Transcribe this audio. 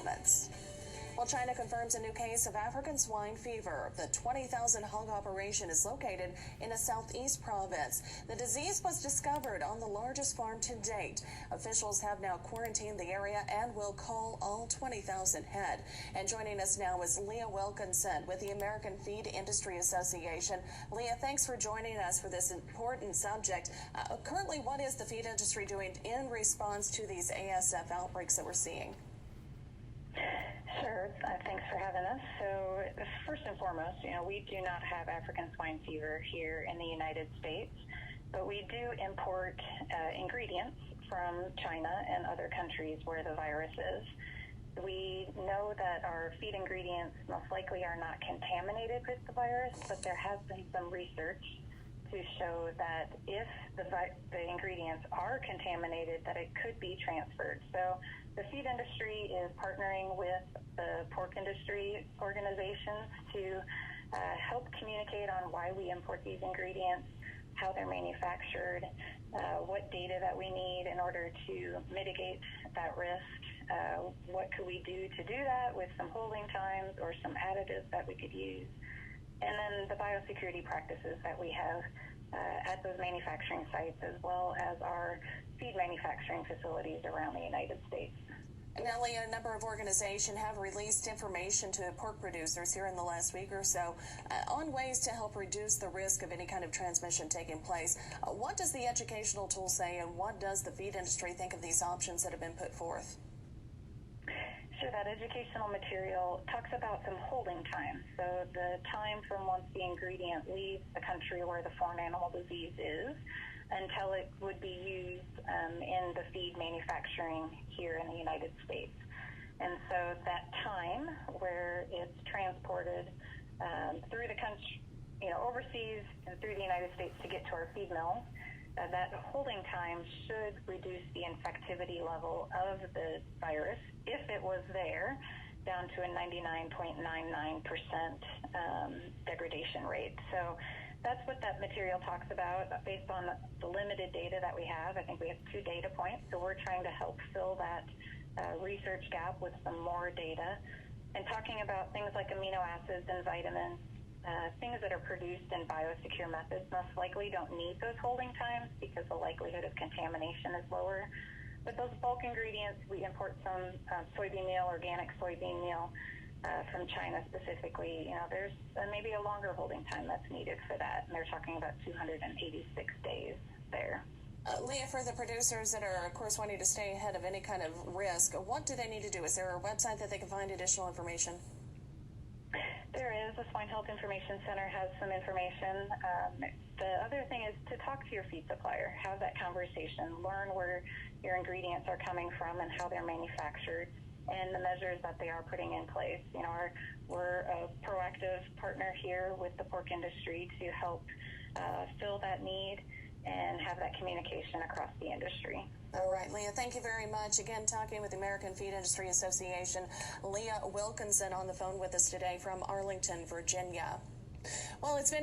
moments. Well, China confirms a new case of African swine fever. The 20,000 hog operation is located in a southeast province. The disease was discovered on the largest farm to date. Officials have now quarantined the area and will call all 20,000 head. And joining us now is Leah Wilkinson with the American Feed Industry Association. Leah, thanks for joining us for this important subject. Currently, what is the feed industry doing in response to these ASF outbreaks that we're seeing? Sure. Thanks for having us. So first and foremost, we do not have African swine fever here in the United States, but we do import ingredients from China and other countries where the virus is. We know that our feed ingredients most likely are not contaminated with the virus, but there has been some research to show that if the ingredients are contaminated, that it could be transferred. So the feed industry is partnering with the pork industry organizations to help communicate on why we import these ingredients, how they're manufactured, what data that we need in order to mitigate that risk, what could we do to do that with some holding times or some additives that we could use, and then the biosecurity practices that we have at those manufacturing sites, as well as our feed manufacturing facilities around the United States. Now, Leah, a number of organizations have released information to pork producers here in the last week or so on ways to help reduce the risk of any kind of transmission taking place. What does the educational tool say, and what does the feed industry think of these options that have been put forth? Sure, that educational material talks about some holding time. So the time from once the ingredient leaves the country where the foreign animal disease is until it would be used in the feed manufacturing here in the United States. And so that time where it's transported through the country, overseas and through the United States to get to our feed mills, that holding time should reduce the infectivity level of the virus, if it was there, down to a 99.99% degradation rate. So that's what that material talks about based on the limited data that we have. I think we have 2 data points, so we're trying to help fill that research gap with some more data and talking about things like amino acids and vitamins. Things that are produced in biosecure methods most likely don't need those holding times because the likelihood of contamination is lower. But those bulk ingredients, we import some soybean meal, organic soybean meal from China specifically. There's maybe a longer holding time that's needed for that, and they're talking about 286 days there. Leah, for the producers that are, of course, wanting to stay ahead of any kind of risk, what do they need to do? Is there a website that they can find additional information? There is. The Swine Health Information Center has some information. The other thing is to talk to your feed supplier, have that conversation, learn where your ingredients are coming from and how they're manufactured, and the measures that they are putting in place. We're a proactive partner here with the pork industry to help fill that need and have that communication across the industry. All right, Leah, thank you very much. Again, talking with the American Feed Industry Association, Leah Wilkinson on the phone with us today from Arlington, Virginia. Well, it's been